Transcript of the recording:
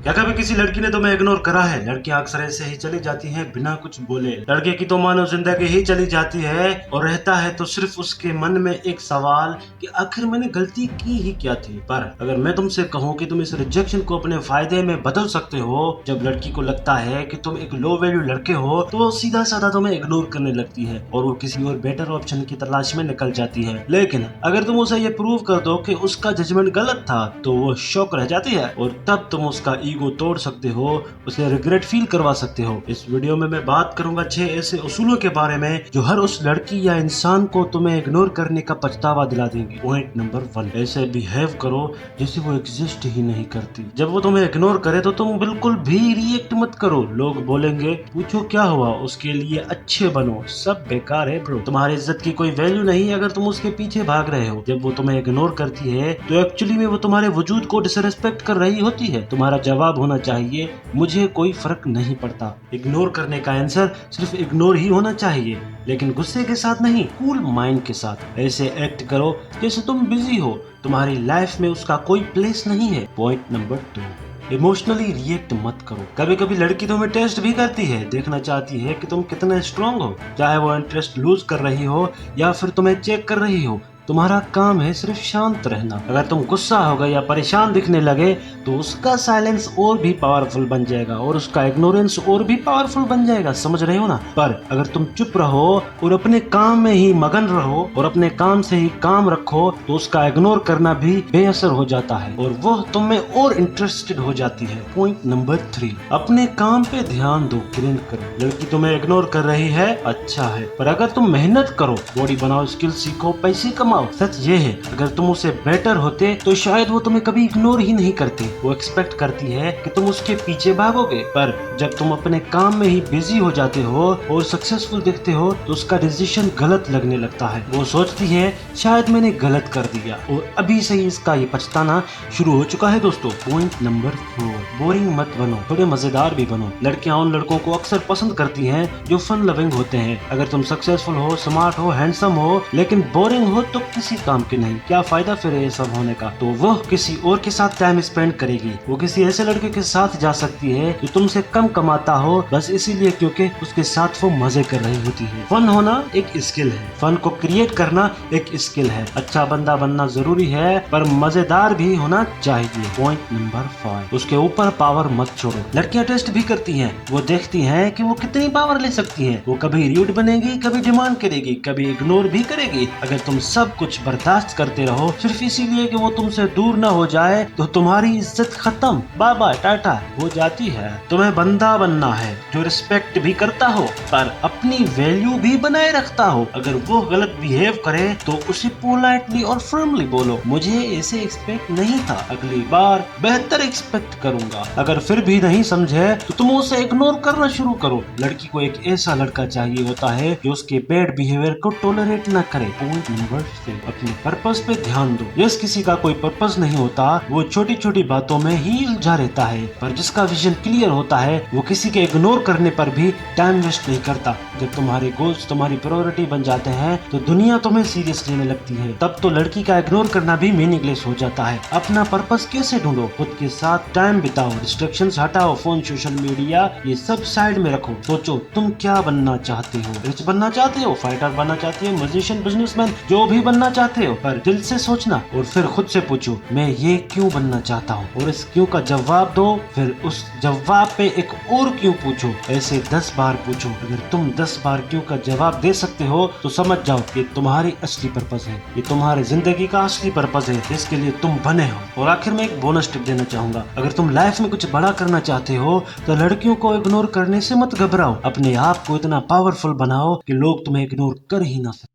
क्या कभी किसी लड़की ने तुम्हें इग्नोर करा है? लड़कियां अक्सर ऐसे ही चली जाती हैं बिना कुछ बोले। लड़के की तो मानो जिंदगी ही चली जाती है और रहता है तो सिर्फ उसके मन में एक सवाल कि आखिर मैंने गलती की ही क्या थी। पर अगर मैं तुमसे कहूँ कि तुम इस रिजेक्शन को अपने फायदे में बदल सकते हो, जब लड़की को लगता है कि तुम एक लो वैल्यू लड़के हो तो वो सीधा साधा तुम्हें इग्नोर करने लगती है और वो किसी और बेटर ऑप्शन की तलाश में निकल जाती है। लेकिन अगर तुम उसे ये प्रूव कर दो कि उसका जजमेंट गलत था तो वो शॉक रह जाती है और तब तुम उसका ईगो तोड़ सकते हो, उसे रिग्रेट फील करवा सकते हो। इस वीडियो में मैं बात करूंगा 6 ऐसे उसूलों के बारे में जो हर उस लड़की या इंसान को तुम्हें इग्नोर करने का पछतावा दिला देंगे। पॉइंट नंबर 1, ऐसे बिहेव करो जैसे वो एग्जिस्ट ही नहीं करती। जब वो तुम्हें इग्नोर करे तो तुम बिल्कुल भी रिएक्ट मत करो। लोग बोलेंगे पूछो क्या हुआ, उसके लिए अच्छे बनो, सब बेकार है ब्रो, तुम्हारी इज्जत की कोई वैल्यू नहीं अगर तुम उसके पीछे भाग रहे हो। जब वो तुम्हें इग्नोर करती है तो एक्चुअली में वो तुम्हारे वजूद को डिसरिस्पेक्ट कर रही होती है। तुम्हारा जवाब होना चाहिए मुझे कोई फर्क नहीं पड़ता। इग्नोर करने का आंसर सिर्फ इग्नोर ही होना चाहिए, लेकिन गुस्से के साथ नहीं, कूल माइंड के साथ। ऐसे एक्ट करो जैसे तुम बिजी हो, तुम्हारी लाइफ में उसका कोई प्लेस नहीं है। पॉइंट नंबर 2, इमोशनली रिएक्ट मत करो। कभी कभी लड़की तुम्हें टेस्ट भी करती है, देखना चाहती है कि तुम कितने स्ट्रांग हो, चाहे वो इंटरेस्ट लूज कर रही हो या फिर तुम्हें चेक कर रही हो। तुम्हारा काम है सिर्फ शांत रहना। अगर तुम गुस्सा हो गए या परेशान दिखने लगे तो उसका साइलेंस और भी पावरफुल बन जाएगा और उसका इग्नोरेंस और भी पावरफुल बन जाएगा, समझ रहे हो ना। पर अगर तुम चुप रहो और अपने काम में ही मगन रहो और अपने काम से ही काम रखो तो उसका इग्नोर करना भी बेअसर हो जाता है और वो तुम में और इंटरेस्टेड हो जाती है। पॉइंट नंबर 3, अपने काम पे ध्यान दो, ग्रिंड करो। लड़की तुम्हें इग्नोर कर रही है, अच्छा है, पर अगर तुम मेहनत करो, बॉडी बनाओ, स्किल सीखो, पैसे कमाओ। सच ये है अगर तुम उसे बेटर होते तो शायद वो तुम्हें कभी इग्नोर ही नहीं करती। वो एक्सपेक्ट करती है कि तुम उसके पीछे भागोगे, पर जब तुम अपने काम में ही बिजी हो जाते हो और सक्सेसफुल दिखते हो तो उसका डिसीजन गलत लगने लगता है। वो सोचती है शायद मैंने गलत कर दिया और अभी से ही इसका ये पछताना शुरू हो चुका है। दोस्तों पॉइंट नंबर 4, बोरिंग मत बनो, थोड़े मजेदार भी बनो। लड़कियां उन लड़कों को अक्सर पसंद करती हैं जो फन लविंग होते हैं। अगर तुम सक्सेसफुल हो, स्मार्ट हो, हैंडसम हो लेकिन बोरिंग हो तो किसी काम के नहीं, क्या फायदा फिर ये सब होने का। तो वो किसी और के साथ टाइम स्पेंड करेगी। वो किसी ऐसे लड़के के साथ जा सकती है जो तुमसे कम कमाता हो, बस इसीलिए क्योंकि उसके साथ वो मजे कर रही होती है। फन होना एक स्किल है, फन को क्रिएट करना एक स्किल है। अच्छा बंदा बनना जरूरी है पर मजेदार भी होना चाहिए। पॉइंट नंबर 5, उसके ऊपर पावर मत छोड़ो। लड़कियां टेस्ट भी करती हैं, वो देखती हैं कि वो कितनी पावर ले सकती हैं। वो कभी र्यूड बनेगी, कभी डिमांड करेगी, कभी इग्नोर भी करेगी। अगर तुम सब कुछ बर्दाश्त करते रहो सिर्फ इसीलिए कि वो तुमसे दूर न हो जाए तो तुम्हारी इज्जत खत्म, बाय बाय टाटा हो जाती है। तुम्हें बंदा बनना है जो रिस्पेक्ट भी करता हो पर अपनी वैल्यू भी बनाए रखता हो। अगर वो गलत बिहेव करे तो उसे पोलाइटली और फर्मली बोलो, मुझे ऐसे एक्सपेक्ट नहीं था, अगली बार बेहतर एक्सपेक्ट करूंगा। अगर फिर भी नहीं समझे तो तुम उसे इग्नोर करना शुरू करो। लड़की को एक ऐसा लड़का चाहिए होता है जो उसके बैड बिहेवियर को टॉलरेट न करे। पॉइंट नंबर 6, अपने पर्पस पे ध्यान दो। यस, किसी का कोई पर्पस नहीं होता, वो छोटी छोटी बातों में ही उलझा रहता है, पर जिसका विजन क्लियर होता है वो किसी के इग्नोर करने पर भी टाइम वेस्ट नहीं करता। जब तुम्हारे गोल्स तुम्हारी प्रायोरिटी बन जाते हैं तो दुनिया तुम्हें सीरियस लेने लगती है, तब तो लड़की का इग्नोर करना भी मीनिंगलेस हो जाता है। अपना पर्पस कैसे ढूंढो, खुद के साथ टाइम बिताओ, डिस्ट्रैक्शंस हटाओ, फोन, सोशल मीडिया ये सब साइड में रखो। सोचो तुम क्या बनना चाहते हो, रिच बनना चाहते हो, फाइटर बनना चाहते हो, म्यूजिशियन, बिजनेसमैन, जो भी बनना चाहते हो, पर दिल से सोचना और फिर खुद से पूछो मैं ये क्यों बनना चाहता हूँ और इस क्यों का जवाब दो। फिर उस जवाब पे एक और क्यों पूछो, ऐसे 10 बार पूछो। अगर तुम 10 बार क्यों का जवाब दे सकते हो तो समझ जाओ ये तुम्हारी असली पर्पस है, ये तुम्हारी जिंदगी का असली पर्पस है जिसके लिए तुम बने हो। और आखिर में एक बोनस टिप देना चाहूंगा, अगर तुम लाइफ में कुछ बड़ा करना चाहते हो तो लड़कियों को इग्नोर करने से मत घबराओ, अपने आप को इतना पावरफुल बनाओ कि लोग तुम्हें इग्नोर कर ही ना सके।